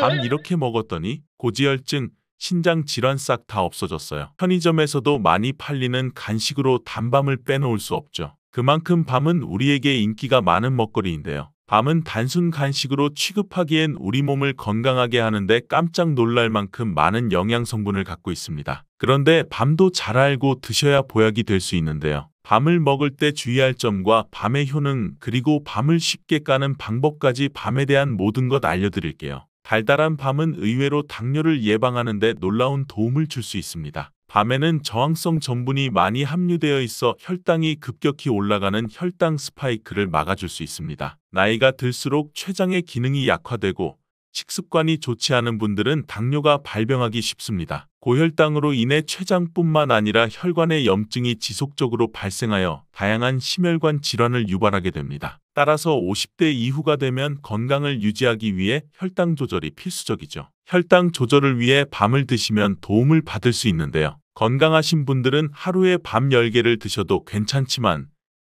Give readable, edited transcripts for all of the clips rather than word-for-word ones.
밤 이렇게 먹었더니 고지혈증, 신장 질환 싹 다 없어졌어요. 편의점에서도 많이 팔리는 간식으로 단밤을 빼놓을 수 없죠. 그만큼 밤은 우리에게 인기가 많은 먹거리인데요. 밤은 단순 간식으로 취급하기엔 우리 몸을 건강하게 하는데 깜짝 놀랄 만큼 많은 영양 성분을 갖고 있습니다. 그런데 밤도 잘 알고 드셔야 보약이 될 수 있는데요. 밤을 먹을 때 주의할 점과 밤의 효능, 그리고 밤을 쉽게 까는 방법까지 밤에 대한 모든 것 알려드릴게요. 달달한 밤은 의외로 당뇨를 예방하는 데 놀라운 도움을 줄 수 있습니다. 밤에는 저항성 전분이 많이 함유되어 있어 혈당이 급격히 올라가는 혈당 스파이크를 막아줄 수 있습니다. 나이가 들수록 췌장의 기능이 약화되고 식습관이 좋지 않은 분들은 당뇨가 발병하기 쉽습니다. 고혈당으로 인해 췌장뿐만 아니라 혈관의 염증이 지속적으로 발생하여 다양한 심혈관 질환을 유발하게 됩니다. 따라서 50대 이후가 되면 건강을 유지하기 위해 혈당 조절이 필수적이죠. 혈당 조절을 위해 밤을 드시면 도움을 받을 수 있는데요. 건강하신 분들은 하루에 밤 10개를 드셔도 괜찮지만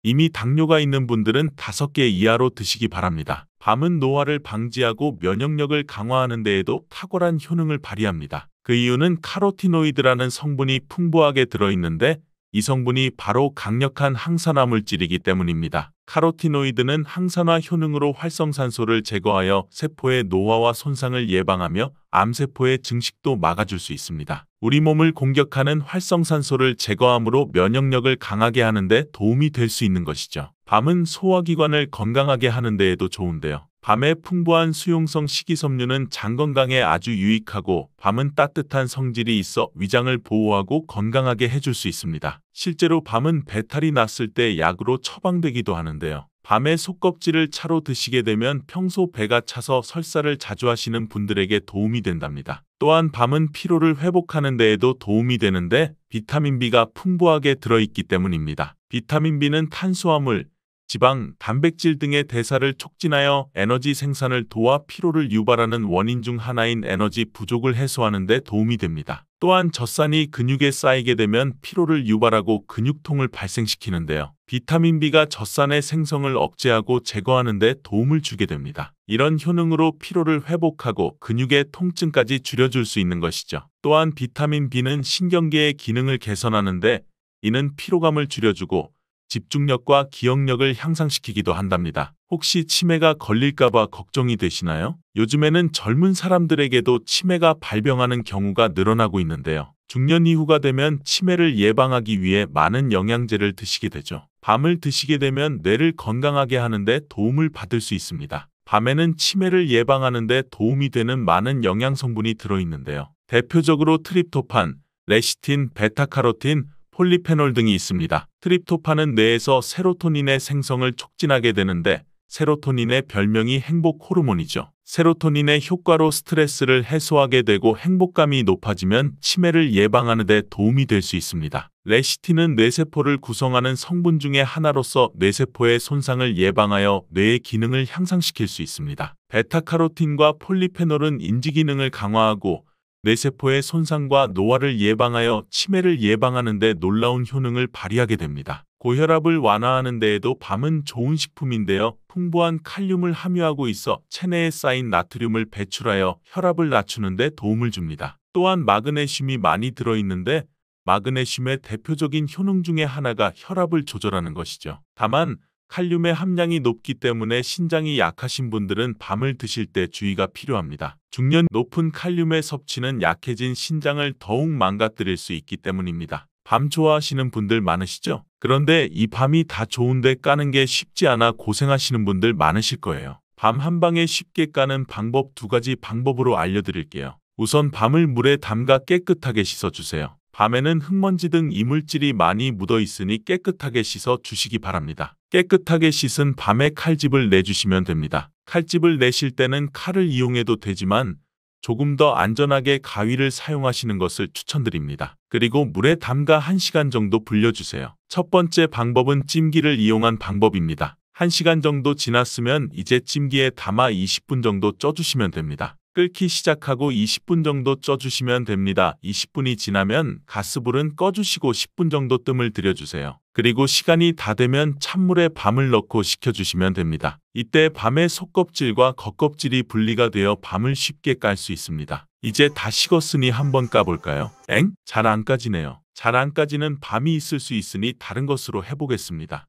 이미 당뇨가 있는 분들은 5개 이하로 드시기 바랍니다. 밤은 노화를 방지하고 면역력을 강화하는 데에도 탁월한 효능을 발휘합니다. 그 이유는 카로티노이드라는 성분이 풍부하게 들어있는데 이 성분이 바로 강력한 항산화 물질이기 때문입니다. 카로티노이드는 항산화 효능으로 활성산소를 제거하여 세포의 노화와 손상을 예방하며 암세포의 증식도 막아줄 수 있습니다. 우리 몸을 공격하는 활성산소를 제거함으로 면역력을 강하게 하는 데 도움이 될 수 있는 것이죠. 밤은 소화기관을 건강하게 하는 데에도 좋은데요. 밤에 풍부한 수용성 식이섬유는 장 건강에 아주 유익하고 밤은 따뜻한 성질이 있어 위장을 보호하고 건강하게 해줄 수 있습니다. 실제로 밤은 배탈이 났을 때 약으로 처방되기도 하는데요. 밤에 속껍질을 차로 드시게 되면 평소 배가 차서 설사를 자주 하시는 분들에게 도움이 된답니다. 또한 밤은 피로를 회복하는 데에도 도움이 되는데 비타민 B가 풍부하게 들어있기 때문입니다. 비타민 B는 탄수화물, 지방, 단백질 등의 대사를 촉진하여 에너지 생산을 도와 피로를 유발하는 원인 중 하나인 에너지 부족을 해소하는 데 도움이 됩니다. 또한 젖산이 근육에 쌓이게 되면 피로를 유발하고 근육통을 발생시키는데요. 비타민 B가 젖산의 생성을 억제하고 제거하는 데 도움을 주게 됩니다. 이런 효능으로 피로를 회복하고 근육의 통증까지 줄여줄 수 있는 것이죠. 또한 비타민 B는 신경계의 기능을 개선하는데 이는 피로감을 줄여주고 집중력과 기억력을 향상시키기도 한답니다. 혹시 치매가 걸릴까봐 걱정이 되시나요? 요즘에는 젊은 사람들에게도 치매가 발병하는 경우가 늘어나고 있는데요. 중년 이후가 되면 치매를 예방하기 위해 많은 영양제를 드시게 되죠. 밤을 드시게 되면 뇌를 건강하게 하는데 도움을 받을 수 있습니다. 밤에는 치매를 예방하는 데 도움이 되는 많은 영양 성분이 들어있는데요. 대표적으로 트립토판, 레시틴, 베타카로틴, 폴리페놀 등이 있습니다. 트립토판은 뇌에서 세로토닌의 생성을 촉진하게 되는데 세로토닌의 별명이 행복 호르몬이죠. 세로토닌의 효과로 스트레스를 해소하게 되고 행복감이 높아지면 치매를 예방하는 데 도움이 될 수 있습니다. 레시틴은 뇌세포를 구성하는 성분 중의 하나로서 뇌세포의 손상을 예방하여 뇌의 기능을 향상시킬 수 있습니다. 베타카로틴과 폴리페놀은 인지 기능을 강화하고 뇌세포의 손상과 노화를 예방하여 치매를 예방하는 데 놀라운 효능을 발휘하게 됩니다. 고혈압을 완화하는 데에도 밤은 좋은 식품인데요. 풍부한 칼륨을 함유하고 있어 체내에 쌓인 나트륨을 배출하여 혈압을 낮추는 데 도움을 줍니다. 또한 마그네슘이 많이 들어있는데 마그네슘의 대표적인 효능 중에 하나가 혈압을 조절하는 것이죠. 다만 칼륨의 함량이 높기 때문에 신장이 약하신 분들은 밤을 드실 때 주의가 필요합니다. 중년 높은 칼륨의 섭취는 약해진 신장을 더욱 망가뜨릴 수 있기 때문입니다. 밤 좋아하시는 분들 많으시죠? 그런데 이 밤이 다 좋은데 까는 게 쉽지 않아 고생하시는 분들 많으실 거예요. 밤 한 방에 쉽게 까는 방법 2가지 방법으로 알려드릴게요. 우선 밤을 물에 담가 깨끗하게 씻어주세요. 밤에는 흙먼지 등 이물질이 많이 묻어 있으니 깨끗하게 씻어 주시기 바랍니다. 깨끗하게 씻은 밤에 칼집을 내주시면 됩니다. 칼집을 내실 때는 칼을 이용해도 되지만 조금 더 안전하게 가위를 사용하시는 것을 추천드립니다. 그리고 물에 담가 1시간 정도 불려주세요. 첫 번째 방법은 찜기를 이용한 방법입니다. 1시간 정도 지났으면 이제 찜기에 담아 20분 정도 쪄주시면 됩니다. 끓기 시작하고 20분 정도 쪄주시면 됩니다. 20분이 지나면 가스불은 꺼주시고 10분 정도 뜸을 들여주세요. 그리고 시간이 다 되면 찬물에 밤을 넣고 식혀주시면 됩니다. 이때 밤의 속껍질과 겉껍질이 분리가 되어 밤을 쉽게 깔 수 있습니다. 이제 다 식었으니 한번 까볼까요? 엥? 잘 안 까지네요. 잘 안 까지는 밤이 있을 수 있으니 다른 것으로 해보겠습니다.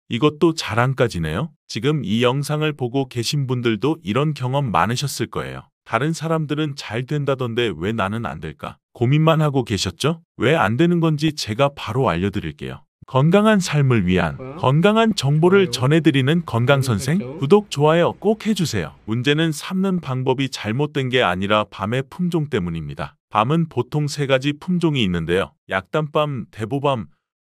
이것도 잘 안 까지네요. 지금 이 영상을 보고 계신 분들도 이런 경험 많으셨을 거예요. 다른 사람들은 잘 된다던데 왜 나는 안 될까? 고민만 하고 계셨죠? 왜 안 되는 건지 제가 바로 알려드릴게요. 건강한 삶을 위한 건강한 정보를 전해드리는 건강선생 구독, 좋아요 꼭 해주세요. 문제는 삶는 방법이 잘못된 게 아니라 밤의 품종 때문입니다. 밤은 보통 3가지 품종이 있는데요. 약단밤, 대보밤,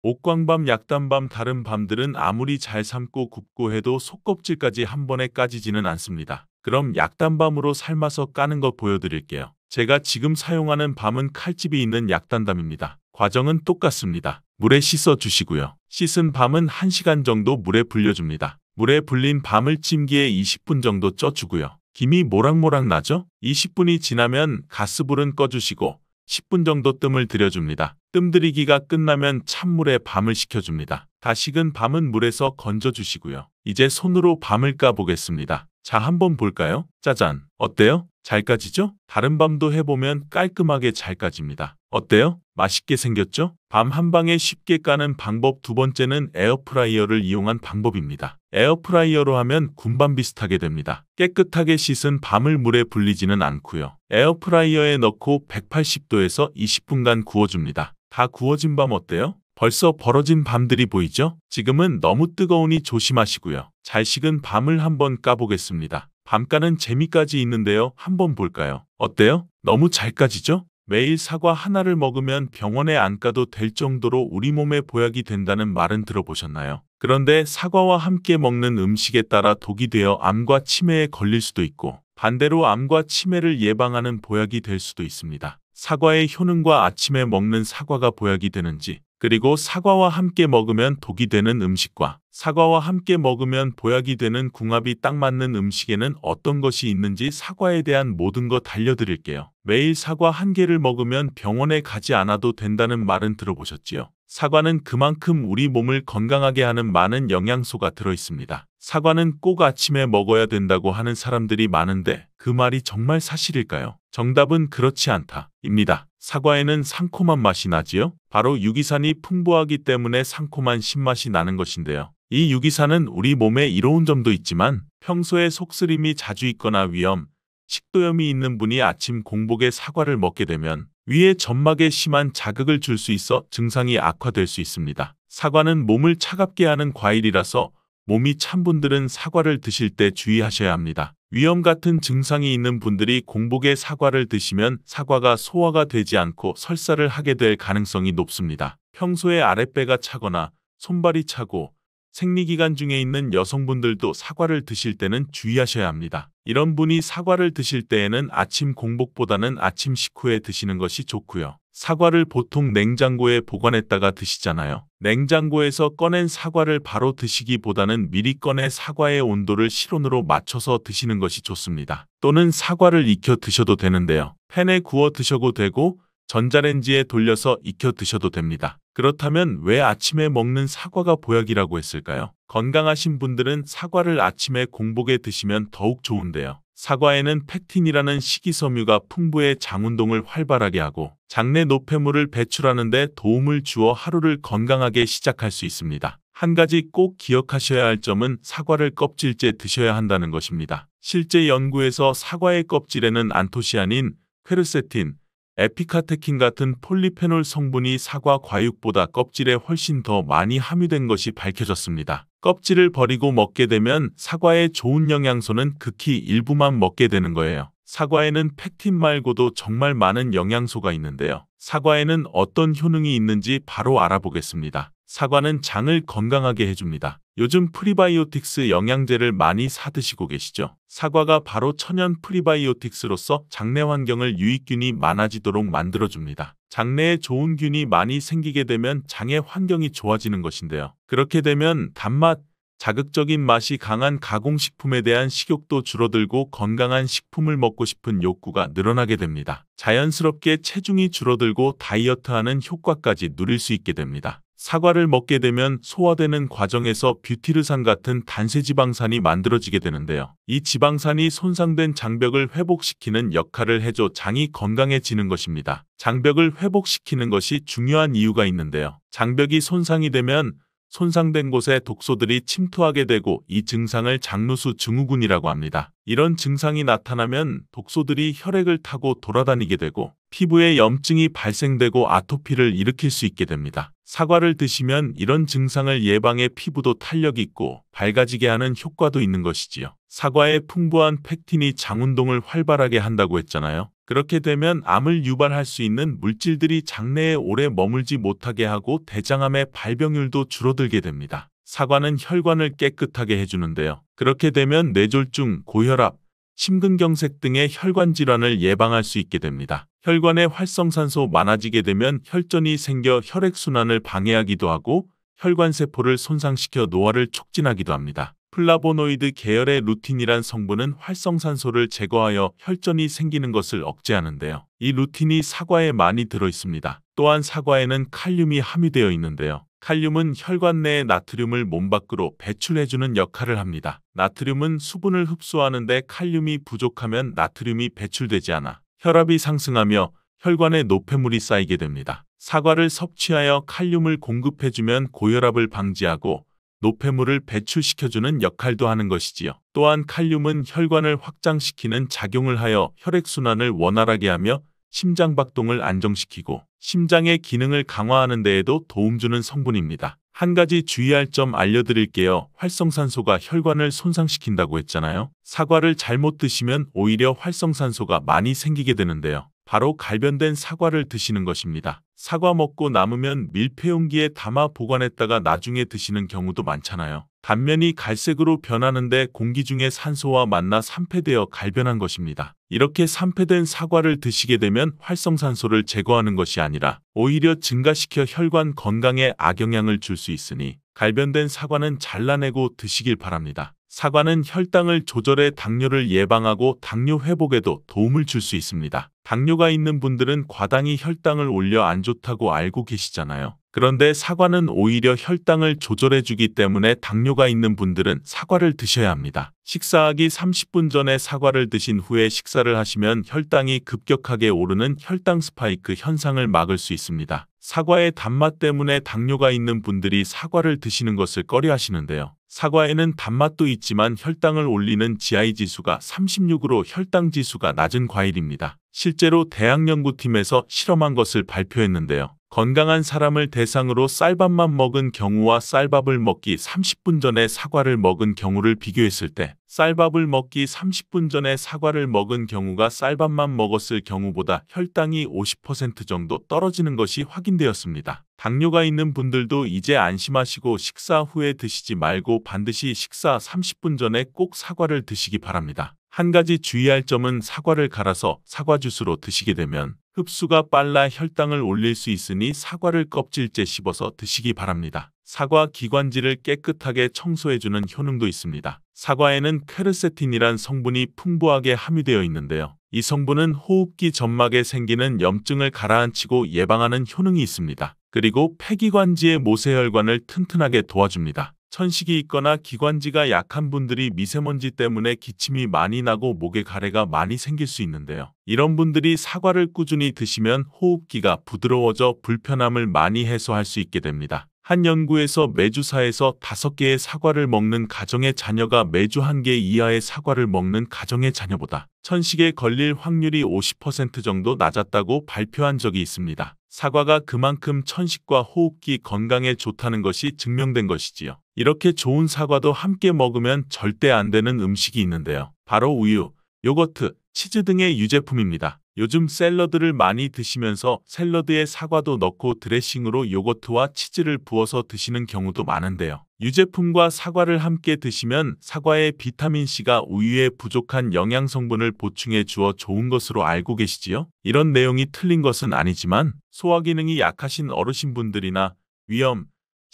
옥광밤, 약단밤. 다른 밤들은 아무리 잘 삶고 굽고 해도 속껍질까지 한 번에 까지지는 않습니다. 그럼 약단밤으로 삶아서 까는 거 보여드릴게요. 제가 지금 사용하는 밤은 칼집이 있는 약단밤입니다. 과정은 똑같습니다. 물에 씻어 주시고요. 씻은 밤은 1시간 정도 물에 불려줍니다. 물에 불린 밤을 찜기에 20분 정도 쪄주고요. 김이 모락모락 나죠? 20분이 지나면 가스불은 꺼주시고 10분 정도 뜸을 들여줍니다. 뜸 들이기가 끝나면 찬물에 밤을 식혀줍니다. 다 식은 밤은 물에서 건져주시고요. 이제 손으로 밤을 까보겠습니다. 자, 한번 볼까요? 짜잔! 어때요? 잘 까지죠? 다른 밤도 해보면 깔끔하게 잘 까집니다. 어때요? 맛있게 생겼죠? 밤 한 방에 쉽게 까는 방법. 2번째는 에어프라이어를 이용한 방법입니다. 에어프라이어로 하면 군밤 비슷하게 됩니다. 깨끗하게 씻은 밤을 물에 불리지는 않고요. 에어프라이어에 넣고 180도에서 20분간 구워줍니다. 다 구워진 밤 어때요? 벌써 벌어진 밤들이 보이죠? 지금은 너무 뜨거우니 조심하시고요. 잘 식은 밤을 한번 까보겠습니다. 밤 까는 재미까지 있는데요. 한번 볼까요? 어때요? 너무 잘 까지죠? 매일 사과 하나를 먹으면 병원에 안 가도 될 정도로 우리 몸에 보약이 된다는 말은 들어보셨나요? 그런데 사과와 함께 먹는 음식에 따라 독이 되어 암과 치매에 걸릴 수도 있고 반대로 암과 치매를 예방하는 보약이 될 수도 있습니다. 사과의 효능과 아침에 먹는 사과가 보약이 되는지, 그리고 사과와 함께 먹으면 독이 되는 음식과 사과와 함께 먹으면 보약이 되는 궁합이 딱 맞는 음식에는 어떤 것이 있는지 사과에 대한 모든 것 알려드릴게요. 매일 사과 1개를 먹으면 병원에 가지 않아도 된다는 말은 들어보셨지요? 사과는 그만큼 우리 몸을 건강하게 하는 많은 영양소가 들어있습니다. 사과는 꼭 아침에 먹어야 된다고 하는 사람들이 많은데 그 말이 정말 사실일까요? 정답은 그렇지 않다 입니다. 사과에는 상콤한 맛이 나지요? 바로 유기산이 풍부하기 때문에 상콤한 신맛이 나는 것인데요. 이 유기산은 우리 몸에 이로운 점도 있지만 평소에 속쓰림이 자주 있거나 위염, 식도염이 있는 분이 아침 공복에 사과를 먹게 되면 위의 점막에 심한 자극을 줄 수 있어 증상이 악화될 수 있습니다. 사과는 몸을 차갑게 하는 과일이라서 몸이 찬 분들은 사과를 드실 때 주의하셔야 합니다. 위염 같은 증상이 있는 분들이 공복에 사과를 드시면 사과가 소화가 되지 않고 설사를 하게 될 가능성이 높습니다. 평소에 아랫배가 차거나 손발이 차고 생리기간 중에 있는 여성분들도 사과를 드실 때는 주의하셔야 합니다. 이런 분이 사과를 드실 때에는 아침 공복보다는 아침 식후에 드시는 것이 좋고요. 사과를 보통 냉장고에 보관했다가 드시잖아요. 냉장고에서 꺼낸 사과를 바로 드시기보다는 미리 꺼내 사과의 온도를 실온으로 맞춰서 드시는 것이 좋습니다. 또는 사과를 익혀 드셔도 되는데요. 팬에 구워 드셔도 되고 전자레인지에 돌려서 익혀 드셔도 됩니다. 그렇다면 왜 아침에 먹는 사과가 보약이라고 했을까요? 건강하신 분들은 사과를 아침에 공복에 드시면 더욱 좋은데요. 사과에는 펙틴이라는 식이섬유가 풍부해 장운동을 활발하게 하고 장내 노폐물을 배출하는 데 도움을 주어 하루를 건강하게 시작할 수 있습니다. 한 가지 꼭 기억하셔야 할 점은 사과를 껍질째 드셔야 한다는 것입니다. 실제 연구에서 사과의 껍질에는 안토시아닌, 퀘르세틴, 에피카테킨 같은 폴리페놀 성분이 사과 과육보다 껍질에 훨씬 더 많이 함유된 것이 밝혀졌습니다. 껍질을 버리고 먹게 되면 사과의 좋은 영양소는 극히 일부만 먹게 되는 거예요. 사과에는 펙틴 말고도 정말 많은 영양소가 있는데요. 사과에는 어떤 효능이 있는지 바로 알아보겠습니다. 사과는 장을 건강하게 해줍니다. 요즘 프리바이오틱스 영양제를 많이 사 드시고 계시죠? 사과가 바로 천연 프리바이오틱스로서 장내 환경을 유익균이 많아지도록 만들어줍니다. 장내에 좋은 균이 많이 생기게 되면 장의 환경이 좋아지는 것인데요. 그렇게 되면 단맛, 자극적인 맛이 강한 가공식품에 대한 식욕도 줄어들고 건강한 식품을 먹고 싶은 욕구가 늘어나게 됩니다. 자연스럽게 체중이 줄어들고 다이어트하는 효과까지 누릴 수 있게 됩니다. 사과를 먹게 되면 소화되는 과정에서 뷰티르산 같은 단세지방산이 만들어지게 되는데요. 이 지방산이 손상된 장벽을 회복시키는 역할을 해줘 장이 건강해지는 것입니다. 장벽을 회복시키는 것이 중요한 이유가 있는데요. 장벽이 손상이 되면 손상된 곳에 독소들이 침투하게 되고 이 증상을 장누수 증후군이라고 합니다. 이런 증상이 나타나면 독소들이 혈액을 타고 돌아다니게 되고 피부에 염증이 발생되고 아토피를 일으킬 수 있게 됩니다. 사과를 드시면 이런 증상을 예방해 피부도 탄력 있고 밝아지게 하는 효과도 있는 것이지요. 사과의 풍부한 펙틴이 장운동을 활발하게 한다고 했잖아요. 그렇게 되면 암을 유발할 수 있는 물질들이 장내에 오래 머물지 못하게 하고 대장암의 발병률도 줄어들게 됩니다. 사과는 혈관을 깨끗하게 해주는데요. 그렇게 되면 뇌졸중, 고혈압, 심근경색 등의 혈관 질환을 예방할 수 있게 됩니다. 혈관에 활성산소 많아지게 되면 혈전이 생겨 혈액순환을 방해하기도 하고 혈관세포를 손상시켜 노화를 촉진하기도 합니다. 플라보노이드 계열의 루틴이란 성분은 활성산소를 제거하여 혈전이 생기는 것을 억제하는데요. 이 루틴이 사과에 많이 들어있습니다. 또한 사과에는 칼륨이 함유되어 있는데요. 칼륨은 혈관 내의 나트륨을 몸 밖으로 배출해주는 역할을 합니다. 나트륨은 수분을 흡수하는데 칼륨이 부족하면 나트륨이 배출되지 않아 혈압이 상승하며 혈관에 노폐물이 쌓이게 됩니다. 사과를 섭취하여 칼륨을 공급해주면 고혈압을 방지하고 노폐물을 배출시켜주는 역할도 하는 것이지요. 또한 칼륨은 혈관을 확장시키는 작용을 하여 혈액순환을 원활하게 하며 심장박동을 안정시키고 심장의 기능을 강화하는 데에도 도움 주는 성분입니다. 한 가지 주의할 점 알려드릴게요. 활성산소가 혈관을 손상시킨다고 했잖아요. 사과를 잘못 드시면 오히려 활성산소가 많이 생기게 되는데요. 바로 갈변된 사과를 드시는 것입니다. 사과 먹고 남으면 밀폐용기에 담아 보관했다가 나중에 드시는 경우도 많잖아요. 단면이 갈색으로 변하는데 공기 중에 산소와 만나 산패되어 갈변한 것입니다. 이렇게 산패된 사과를 드시게 되면 활성산소를 제거하는 것이 아니라 오히려 증가시켜 혈관 건강에 악영향을 줄 수 있으니 갈변된 사과는 잘라내고 드시길 바랍니다. 사과는 혈당을 조절해 당뇨를 예방하고 당뇨 회복에도 도움을 줄 수 있습니다. 당뇨가 있는 분들은 과당이 혈당을 올려 안 좋다고 알고 계시잖아요. 그런데 사과는 오히려 혈당을 조절해주기 때문에 당뇨가 있는 분들은 사과를 드셔야 합니다. 식사하기 30분 전에 사과를 드신 후에 식사를 하시면 혈당이 급격하게 오르는 혈당 스파이크 현상을 막을 수 있습니다. 사과의 단맛 때문에 당뇨가 있는 분들이 사과를 드시는 것을 꺼려하시는데요. 사과에는 단맛도 있지만 혈당을 올리는 GI 지수가 36으로 혈당 지수가 낮은 과일입니다. 실제로 대학연구팀에서 실험한 것을 발표했는데요. 건강한 사람을 대상으로 쌀밥만 먹은 경우와 쌀밥을 먹기 30분 전에 사과를 먹은 경우를 비교했을 때 쌀밥을 먹기 30분 전에 사과를 먹은 경우가 쌀밥만 먹었을 경우보다 혈당이 50% 정도 떨어지는 것이 확인되었습니다. 당뇨가 있는 분들도 이제 안심하시고 식사 후에 드시지 말고 반드시 식사 30분 전에 꼭 사과를 드시기 바랍니다. 한 가지 주의할 점은 사과를 갈아서 사과 주스로 드시게 되면 흡수가 빨라 혈당을 올릴 수 있으니 사과를 껍질째 씹어서 드시기 바랍니다. 사과 기관지를 깨끗하게 청소해주는 효능도 있습니다. 사과에는 퀘르세틴이란 성분이 풍부하게 함유되어 있는데요. 이 성분은 호흡기 점막에 생기는 염증을 가라앉히고 예방하는 효능이 있습니다. 그리고 폐기관지의 모세혈관을 튼튼하게 도와줍니다. 천식이 있거나 기관지가 약한 분들이 미세먼지 때문에 기침이 많이 나고 목에 가래가 많이 생길 수 있는데요. 이런 분들이 사과를 꾸준히 드시면 호흡기가 부드러워져 불편함을 많이 해소할 수 있게 됩니다. 한 연구에서 매주 4에서 5개의 사과를 먹는 가정의 자녀가 매주 1개 이하의 사과를 먹는 가정의 자녀보다 천식에 걸릴 확률이 50% 정도 낮았다고 발표한 적이 있습니다. 사과가 그만큼 천식과 호흡기 건강에 좋다는 것이 증명된 것이지요. 이렇게 좋은 사과도 함께 먹으면 절대 안 되는 음식이 있는데요. 바로 우유, 요거트, 치즈 등의 유제품입니다. 요즘 샐러드를 많이 드시면서 샐러드에 사과도 넣고 드레싱으로 요거트와 치즈를 부어서 드시는 경우도 많은데요. 유제품과 사과를 함께 드시면 사과의 비타민C가 우유에 부족한 영양성분을 보충해 주어 좋은 것으로 알고 계시지요? 이런 내용이 틀린 것은 아니지만 소화기능이 약하신 어르신분들이나 위염,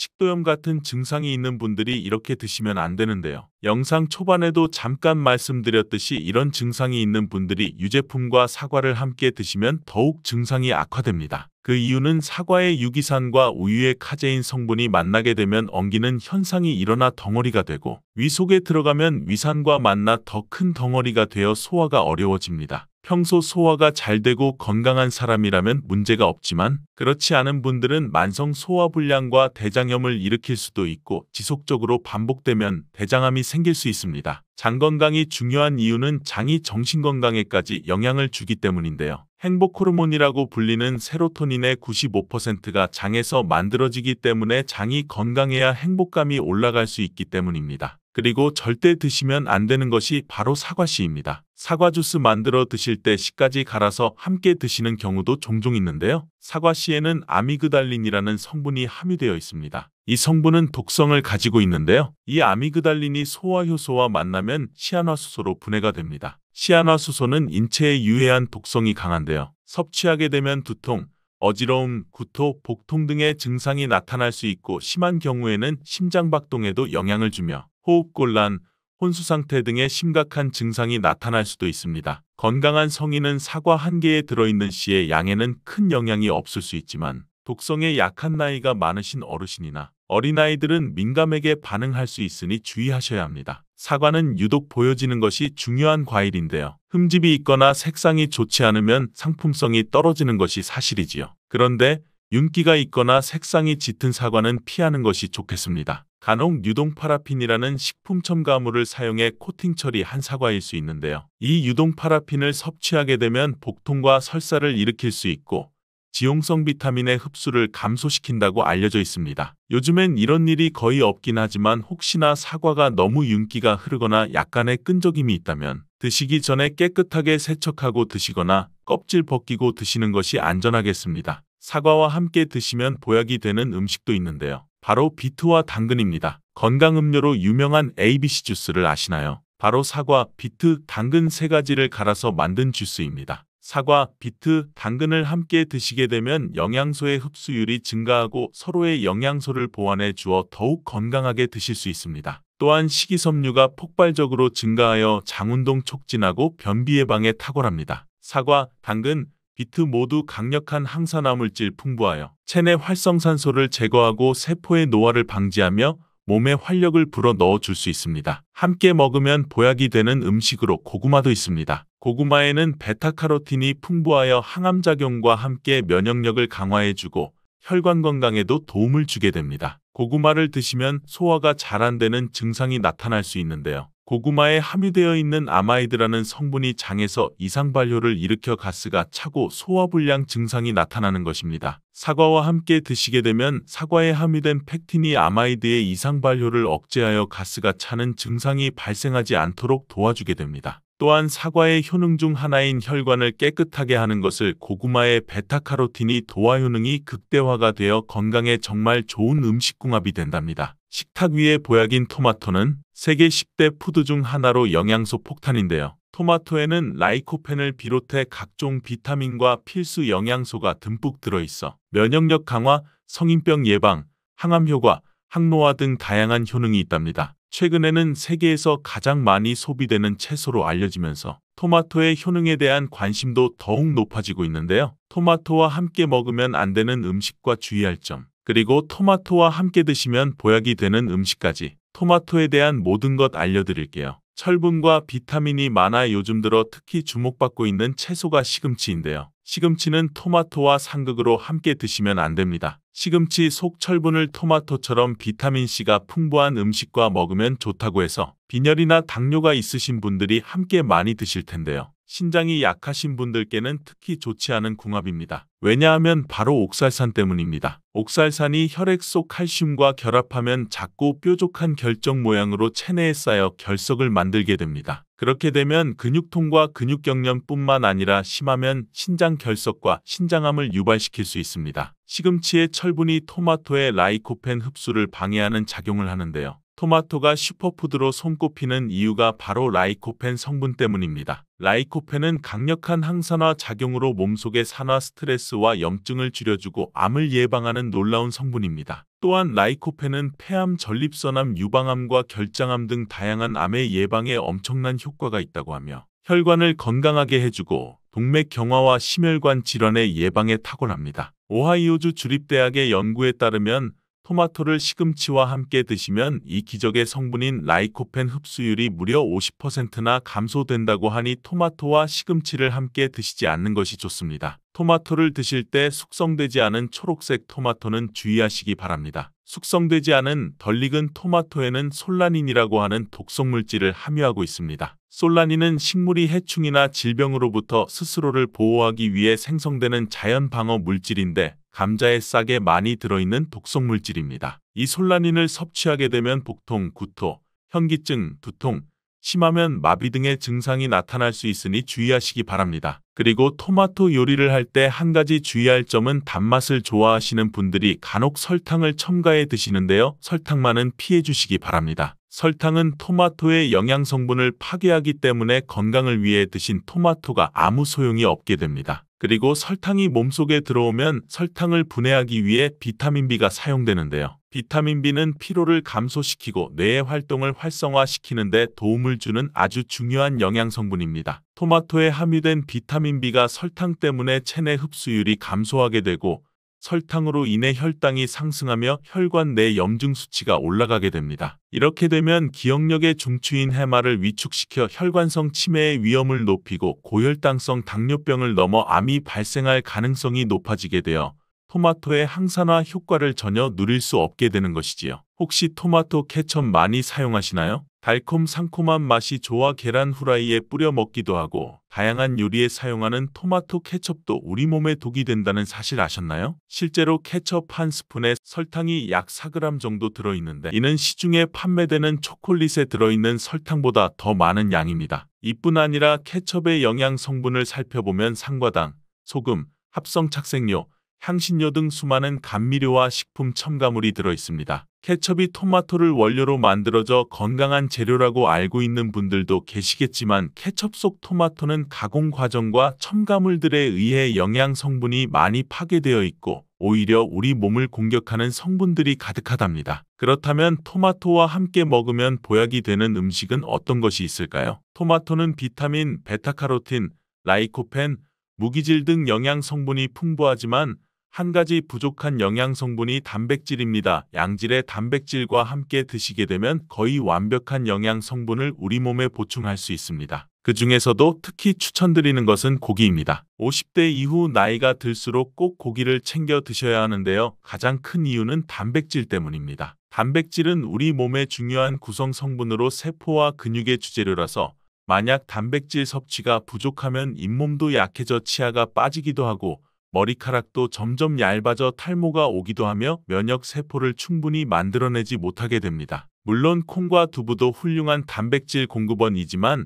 식도염 같은 증상이 있는 분들이 이렇게 드시면 안 되는데요. 영상 초반에도 잠깐 말씀드렸듯이 이런 증상이 있는 분들이 유제품과 사과를 함께 드시면 더욱 증상이 악화됩니다. 그 이유는 사과의 유기산과 우유의 카제인 성분이 만나게 되면 엉기는 현상이 일어나 덩어리가 되고, 위 속에 들어가면 위산과 만나 더 큰 덩어리가 되어 소화가 어려워집니다. 평소 소화가 잘 되고 건강한 사람이라면 문제가 없지만, 그렇지 않은 분들은 만성 소화불량과 대장염을 일으킬 수도 있고, 지속적으로 반복되면 대장암이 생길 수 있습니다. 장 건강이 중요한 이유는 장이 정신 건강에까지 영향을 주기 때문인데요. 행복 호르몬이라고 불리는 세로토닌의 95%가 장에서 만들어지기 때문에 장이 건강해야 행복감이 올라갈 수 있기 때문입니다. 그리고 절대 드시면 안 되는 것이 바로 사과씨입니다. 사과 주스 만들어 드실 때 씨까지 갈아서 함께 드시는 경우도 종종 있는데요. 사과씨에는 아미그달린이라는 성분이 함유되어 있습니다. 이 성분은 독성을 가지고 있는데요. 이 아미그달린이 소화효소와 만나면 시아노아수소로 분해가 됩니다. 시아노아수소는 인체에 유해한 독성이 강한데요. 섭취하게 되면 두통, 어지러움, 구토, 복통 등의 증상이 나타날 수 있고, 심한 경우에는 심장박동에도 영향을 주며 호흡곤란, 혼수상태 등의 심각한 증상이 나타날 수도 있습니다. 건강한 성인은 사과 한 개에 들어있는 씨의 양에는 큰 영향이 없을 수 있지만, 독성에 약한 나이가 많으신 어르신이나 어린아이들은 민감하게 반응할 수 있으니 주의하셔야 합니다. 사과는 유독 보여지는 것이 중요한 과일인데요. 흠집이 있거나 색상이 좋지 않으면 상품성이 떨어지는 것이 사실이지요. 그런데 윤기가 있거나 색상이 짙은 사과는 피하는 것이 좋겠습니다. 간혹 유동 파라핀이라는 식품 첨가물을 사용해 코팅 처리한 사과일 수 있는데요. 이 유동 파라핀을 섭취하게 되면 복통과 설사를 일으킬 수 있고, 지용성 비타민의 흡수를 감소시킨다고 알려져 있습니다. 요즘엔 이런 일이 거의 없긴 하지만, 혹시나 사과가 너무 윤기가 흐르거나 약간의 끈적임이 있다면 드시기 전에 깨끗하게 세척하고 드시거나 껍질 벗기고 드시는 것이 안전하겠습니다. 사과와 함께 드시면 보약이 되는 음식도 있는데요. 바로 비트와 당근입니다. 건강음료로 유명한 ABC 주스를 아시나요? 바로 사과, 비트, 당근 세 가지를 갈아서 만든 주스입니다. 사과, 비트, 당근을 함께 드시게 되면 영양소의 흡수율이 증가하고 서로의 영양소를 보완해 주어 더욱 건강하게 드실 수 있습니다. 또한 식이섬유가 폭발적으로 증가하여 장운동 촉진하고 변비 예방에 탁월합니다. 사과, 당근, 비트 모두 강력한 항산화 물질 풍부하여 체내 활성산소를 제거하고 세포의 노화를 방지하며 몸에 활력을 불어 넣어줄 수 있습니다. 함께 먹으면 보약이 되는 음식으로 고구마도 있습니다. 고구마에는 베타카로틴이 풍부하여 항암작용과 함께 면역력을 강화해주고 혈관 건강에도 도움을 주게 됩니다. 고구마를 드시면 소화가 잘 안 되는 증상이 나타날 수 있는데요. 고구마에 함유되어 있는 아마이드라는 성분이 장에서 이상발효를 일으켜 가스가 차고 소화불량 증상이 나타나는 것입니다. 사과와 함께 드시게 되면 사과에 함유된 펙틴이 아마이드의 이상발효를 억제하여 가스가 차는 증상이 발생하지 않도록 도와주게 됩니다. 또한 사과의 효능 중 하나인 혈관을 깨끗하게 하는 것을 고구마의 베타카로틴이 도와 효능이 극대화가 되어 건강에 정말 좋은 음식궁합이 된답니다. 식탁 위의 보약인 토마토는 세계 10대 푸드 중 하나로 영양소 폭탄인데요. 토마토에는 라이코펜을 비롯해 각종 비타민과 필수 영양소가 듬뿍 들어있어 면역력 강화, 성인병 예방, 항암 효과, 항노화 등 다양한 효능이 있답니다. 최근에는 세계에서 가장 많이 소비되는 채소로 알려지면서 토마토의 효능에 대한 관심도 더욱 높아지고 있는데요. 토마토와 함께 먹으면 안 되는 음식과 주의할 점, 그리고 토마토와 함께 드시면 보약이 되는 음식까지 토마토에 대한 모든 것 알려드릴게요. 철분과 비타민이 많아 요즘 들어 특히 주목받고 있는 채소가 시금치인데요. 시금치는 토마토와 상극으로 함께 드시면 안 됩니다. 시금치 속 철분을 토마토처럼 비타민C가 풍부한 음식과 먹으면 좋다고 해서 빈혈이나 당뇨가 있으신 분들이 함께 많이 드실 텐데요. 신장이 약하신 분들께는 특히 좋지 않은 궁합입니다. 왜냐하면 바로 옥살산 때문입니다. 옥살산이 혈액 속 칼슘과 결합하면 작고 뾰족한 결정 모양으로 체내에 쌓여 결석을 만들게 됩니다. 그렇게 되면 근육통과 근육경련뿐만 아니라 심하면 신장 결석과 신장암을 유발시킬 수 있습니다. 시금치의 철분이 토마토의 라이코펜 흡수를 방해하는 작용을 하는데요. 토마토가 슈퍼푸드로 손꼽히는 이유가 바로 라이코펜 성분 때문입니다. 라이코펜은 강력한 항산화 작용으로 몸속의 산화 스트레스와 염증을 줄여주고 암을 예방하는 놀라운 성분입니다. 또한 라이코펜은 폐암, 전립선암, 유방암과 결장암 등 다양한 암의 예방에 엄청난 효과가 있다고 하며 혈관을 건강하게 해주고 동맥 경화와 심혈관 질환의 예방에 탁월합니다. 오하이오주 주립대학의 연구에 따르면 토마토를 시금치와 함께 드시면 이 기적의 성분인 라이코펜 흡수율이 무려 50%나 감소된다고 하니 토마토와 시금치를 함께 드시지 않는 것이 좋습니다. 토마토를 드실 때 숙성되지 않은 초록색 토마토는 주의하시기 바랍니다. 숙성되지 않은 덜 익은 토마토에는 솔라닌이라고 하는 독성물질을 함유하고 있습니다. 솔라닌은 식물이 해충이나 질병으로부터 스스로를 보호하기 위해 생성되는 자연 방어 물질인데 감자의 싹에 많이 들어있는 독성물질입니다. 이 솔라닌을 섭취하게 되면 복통, 구토, 현기증, 두통, 심하면 마비 등의 증상이 나타날 수 있으니 주의하시기 바랍니다. 그리고 토마토 요리를 할 때 한 가지 주의할 점은 단맛을 좋아하시는 분들이 간혹 설탕을 첨가해 드시는데요. 설탕만은 피해 주시기 바랍니다. 설탕은 토마토의 영양 성분을 파괴하기 때문에 건강을 위해 드신 토마토가 아무 소용이 없게 됩니다. 그리고 설탕이 몸속에 들어오면 설탕을 분해하기 위해 비타민 B가 사용되는데요. 비타민 B는 피로를 감소시키고 뇌의 활동을 활성화시키는 데 도움을 주는 아주 중요한 영양 성분입니다. 토마토에 함유된 비타민 B가 설탕 때문에 체내 흡수율이 감소하게 되고 설탕으로 인해 혈당이 상승하며 혈관 내 염증 수치가 올라가게 됩니다. 이렇게 되면 기억력의 중추인 해마를 위축시켜 혈관성 치매의 위험을 높이고 고혈당성 당뇨병을 넘어 암이 발생할 가능성이 높아지게 되어 토마토의 항산화 효과를 전혀 누릴 수 없게 되는 것이지요. 혹시 토마토 케첩 많이 사용하시나요? 달콤 상콤한 맛이 좋아 계란 후라이에 뿌려 먹기도 하고 다양한 요리에 사용하는 토마토 케첩도 우리 몸에 독이 된다는 사실 아셨나요? 실제로 케첩 한 스푼에 설탕이 약 4g 정도 들어있는데 이는 시중에 판매되는 초콜릿에 들어있는 설탕보다 더 많은 양입니다. 이뿐 아니라 케첩의 영양 성분을 살펴보면 상과당, 소금, 합성착색료, 향신료 등 수많은 감미료와 식품 첨가물이 들어있습니다. 케첩이 토마토를 원료로 만들어져 건강한 재료라고 알고 있는 분들도 계시겠지만 케첩 속 토마토는 가공 과정과 첨가물들에 의해 영양 성분이 많이 파괴되어 있고 오히려 우리 몸을 공격하는 성분들이 가득하답니다. 그렇다면 토마토와 함께 먹으면 보약이 되는 음식은 어떤 것이 있을까요? 토마토는 비타민, 베타카로틴, 라이코펜, 무기질 등 영양 성분이 풍부하지만 한 가지 부족한 영양 성분이 단백질입니다. 양질의 단백질과 함께 드시게 되면 거의 완벽한 영양 성분을 우리 몸에 보충할 수 있습니다. 그 중에서도 특히 추천드리는 것은 고기입니다. 50대 이후 나이가 들수록 꼭 고기를 챙겨 드셔야 하는데요. 가장 큰 이유는 단백질 때문입니다. 단백질은 우리 몸의 중요한 구성 성분으로 세포와 근육의 주재료라서 만약 단백질 섭취가 부족하면 잇몸도 약해져 치아가 빠지기도 하고 머리카락도 점점 얇아져 탈모가 오기도 하며 면역 세포를 충분히 만들어내지 못하게 됩니다. 물론 콩과 두부도 훌륭한 단백질 공급원이지만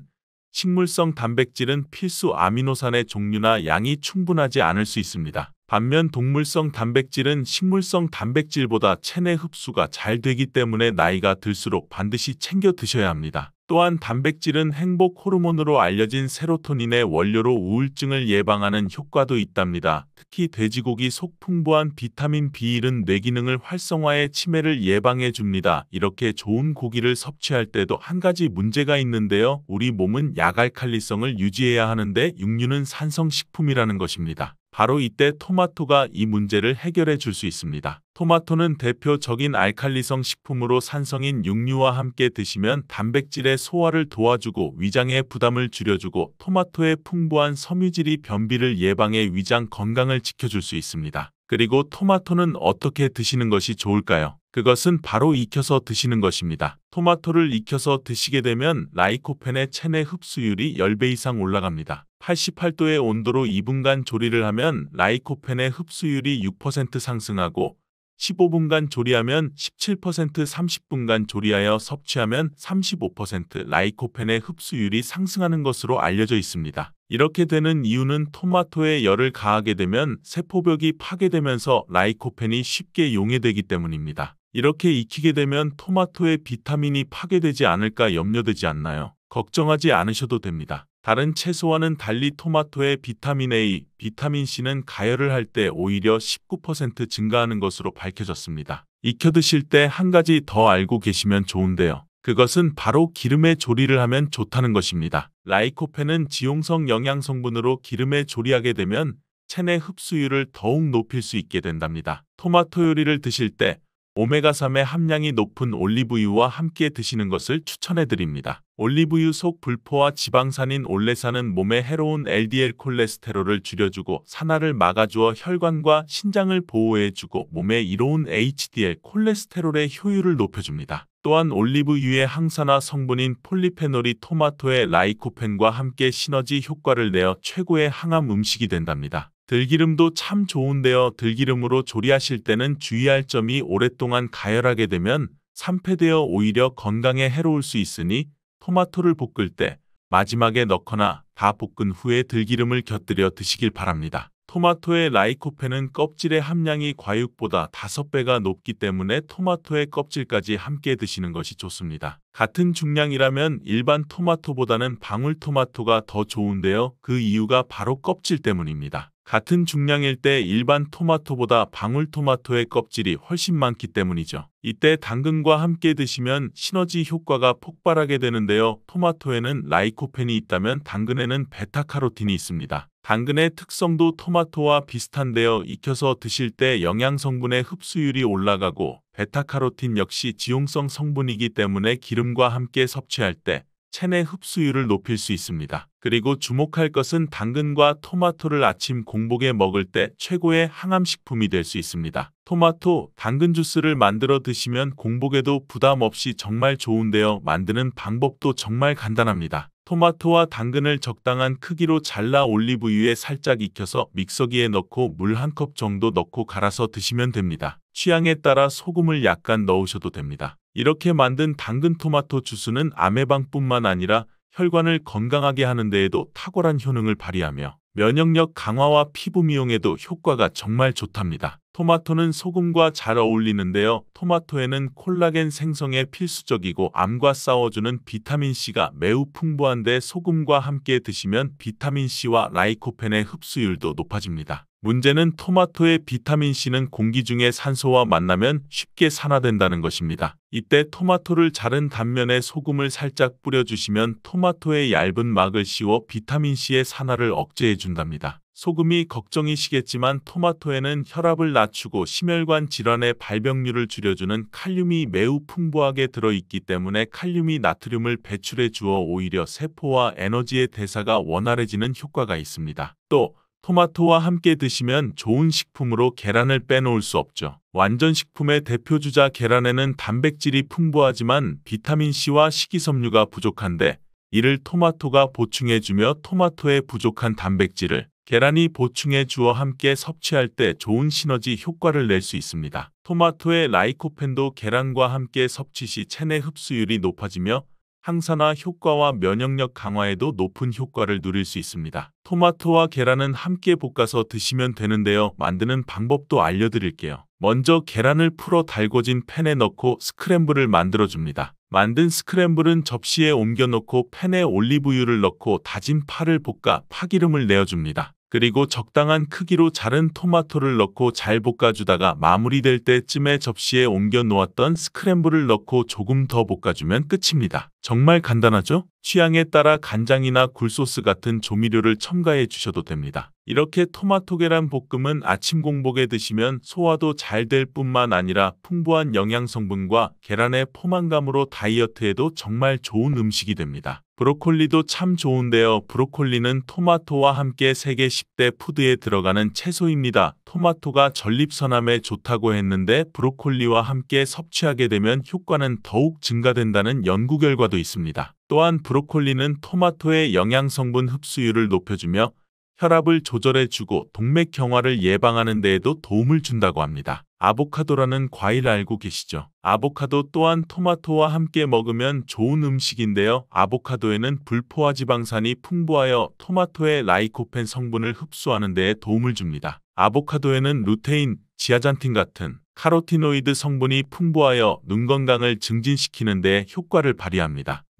식물성 단백질은 필수 아미노산의 종류나 양이 충분하지 않을 수 있습니다. 반면 동물성 단백질은 식물성 단백질보다 체내 흡수가 잘 되기 때문에 나이가 들수록 반드시 챙겨 드셔야 합니다. 또한 단백질은 행복 호르몬으로 알려진 세로토닌의 원료로 우울증을 예방하는 효과도 있답니다. 특히 돼지고기 속 풍부한 비타민 B1은 뇌 기능을 활성화해 치매를 예방해 줍니다. 이렇게 좋은 고기를 섭취할 때도 한 가지 문제가 있는데요. 우리 몸은 약알칼리성을 유지해야 하는데 육류는 산성식품이라는 것입니다. 바로 이때 토마토가 이 문제를 해결해 줄 수 있습니다. 토마토는 대표적인 알칼리성 식품으로 산성인 육류와 함께 드시면 단백질의 소화를 도와주고 위장의 부담을 줄여주고 토마토의 풍부한 섬유질이 변비를 예방해 위장 건강을 지켜줄 수 있습니다. 그리고 토마토는 어떻게 드시는 것이 좋을까요? 그것은 바로 익혀서 드시는 것입니다. 토마토를 익혀서 드시게 되면 라이코펜의 체내 흡수율이 10배 이상 올라갑니다. 88도의 온도로 2분간 조리를 하면 라이코펜의 흡수율이 6% 상승하고 15분간 조리하면 17%, 30분간 조리하여 섭취하면 35% 라이코펜의 흡수율이 상승하는 것으로 알려져 있습니다. 이렇게 되는 이유는 토마토에 열을 가하게 되면 세포벽이 파괴되면서 라이코펜이 쉽게 용해되기 때문입니다. 이렇게 익히게 되면 토마토의 비타민이 파괴되지 않을까 염려되지 않나요? 걱정하지 않으셔도 됩니다. 다른 채소와는 달리 토마토의 비타민 A, 비타민 C는 가열을 할 때 오히려 19% 증가하는 것으로 밝혀졌습니다. 익혀 드실 때 한 가지 더 알고 계시면 좋은데요. 그것은 바로 기름에 조리를 하면 좋다는 것입니다. 라이코펜은 지용성 영양성분으로 기름에 조리하게 되면 체내 흡수율을 더욱 높일 수 있게 된답니다. 토마토 요리를 드실 때 오메가3의 함량이 높은 올리브유와 함께 드시는 것을 추천해드립니다. 올리브유 속 불포화 지방산인 올레산은 몸에 해로운 LDL 콜레스테롤을 줄여주고 산화를 막아주어 혈관과 신장을 보호해주고 몸에 이로운 HDL 콜레스테롤의 효율을 높여줍니다. 또한 올리브유의 항산화 성분인 폴리페놀이 토마토의 라이코펜과 함께 시너지 효과를 내어 최고의 항암 음식이 된답니다. 들기름도 참 좋은데요. 들기름으로 조리하실 때는 주의할 점이 오랫동안 가열하게 되면 산패되어 오히려 건강에 해로울 수 있으니 토마토를 볶을 때 마지막에 넣거나 다 볶은 후에 들기름을 곁들여 드시길 바랍니다. 토마토의 라이코펜은 껍질의 함량이 과육보다 5배가 높기 때문에 토마토의 껍질까지 함께 드시는 것이 좋습니다. 같은 중량이라면 일반 토마토보다는 방울토마토가 더 좋은데요. 그 이유가 바로 껍질 때문입니다. 같은 중량일 때 일반 토마토보다 방울토마토의 껍질이 훨씬 많기 때문이죠. 이때 당근과 함께 드시면 시너지 효과가 폭발하게 되는데요. 토마토에는 라이코펜이 있다면 당근에는 베타카로틴이 있습니다. 당근의 특성도 토마토와 비슷한데요. 익혀서 드실 때 영양성분의 흡수율이 올라가고 베타카로틴 역시 지용성 성분이기 때문에 기름과 함께 섭취할 때 체내 흡수율을 높일 수 있습니다. 그리고 주목할 것은 당근과 토마토를 아침 공복에 먹을 때 최고의 항암식품이 될 수 있습니다. 토마토, 당근 주스를 만들어 드시면 공복에도 부담 없이 정말 좋은데요. 만드는 방법도 정말 간단합니다. 토마토와 당근을 적당한 크기로 잘라 올리브유에 살짝 익혀서 믹서기에 넣고 물 1컵 정도 넣고 갈아서 드시면 됩니다. 취향에 따라 소금을 약간 넣으셔도 됩니다. 이렇게 만든 당근 토마토 주스는 암 예방뿐만 아니라 혈관을 건강하게 하는 데에도 탁월한 효능을 발휘하며 면역력 강화와 피부 미용에도 효과가 정말 좋답니다. 토마토는 소금과 잘 어울리는데요. 토마토에는 콜라겐 생성에 필수적이고 암과 싸워주는 비타민C가 매우 풍부한데 소금과 함께 드시면 비타민C와 라이코펜의 흡수율도 높아집니다. 문제는 토마토의 비타민C는 공기 중에 산소와 만나면 쉽게 산화된다는 것입니다. 이때 토마토를 자른 단면에 소금을 살짝 뿌려주시면 토마토의 얇은 막을 씌워 비타민C의 산화를 억제해 준답니다. 소금이 걱정이시겠지만 토마토에는 혈압을 낮추고 심혈관 질환의 발병률을 줄여주는 칼륨이 매우 풍부하게 들어있기 때문에 칼륨이 나트륨을 배출해 주어 오히려 세포와 에너지의 대사가 원활해지는 효과가 있습니다. 또 토마토와 함께 드시면 좋은 식품으로 계란을 빼놓을 수 없죠. 완전식품의 대표주자 계란에는 단백질이 풍부하지만 비타민C와 식이섬유가 부족한데 이를 토마토가 보충해주며 토마토의 부족한 단백질을 계란이 보충해 주어 함께 섭취할 때 좋은 시너지 효과를 낼 수 있습니다. 토마토의 라이코펜도 계란과 함께 섭취 시 체내 흡수율이 높아지며 항산화 효과와 면역력 강화에도 높은 효과를 누릴 수 있습니다. 토마토와 계란은 함께 볶아서 드시면 되는데요. 만드는 방법도 알려드릴게요. 먼저 계란을 풀어 달궈진 팬에 넣고 스크램블을 만들어줍니다. 만든 스크램블은 접시에 옮겨놓고 팬에 올리브유를 넣고 다진 파를 볶아 파기름을 내어줍니다. 그리고 적당한 크기로 자른 토마토를 넣고 잘 볶아주다가 마무리될 때쯤에 접시에 옮겨 놓았던 스크램블을 넣고 조금 더 볶아주면 끝입니다. 정말 간단하죠? 취향에 따라 간장이나 굴소스 같은 조미료를 첨가해 주셔도 됩니다. 이렇게 토마토 계란 볶음은 아침 공복에 드시면 소화도 잘 될 뿐만 아니라 풍부한 영양 성분과 계란의 포만감으로 다이어트에도 정말 좋은 음식이 됩니다. 브로콜리도 참 좋은데요. 브로콜리는 토마토와 함께 세계 10대 푸드에 들어가는 채소입니다. 토마토가 전립선암에 좋다고 했는데 브로콜리와 함께 섭취하게 되면 효과는 더욱 증가된다는 연구 결과도 있습니다. 또한 브로콜리는 토마토의 영양성분 흡수율을 높여주며 혈압을 조절해주고 동맥경화를 예방하는 데에도 도움을 준다고 합니다. 아보카도라는 과일 알고 계시죠? 아보카도 또한 토마토와 함께 먹으면 좋은 음식인데요. 아보카도에는 불포화 지방산이 풍부하여 토마토의 라이코펜 성분을 흡수하는 데에 도움을 줍니다. 아보카도에는 루테인, 지아잔틴 같은 카로티노이드 성분이 풍부하여 눈 건강을 증진시키는 데 효과를 발휘합니다.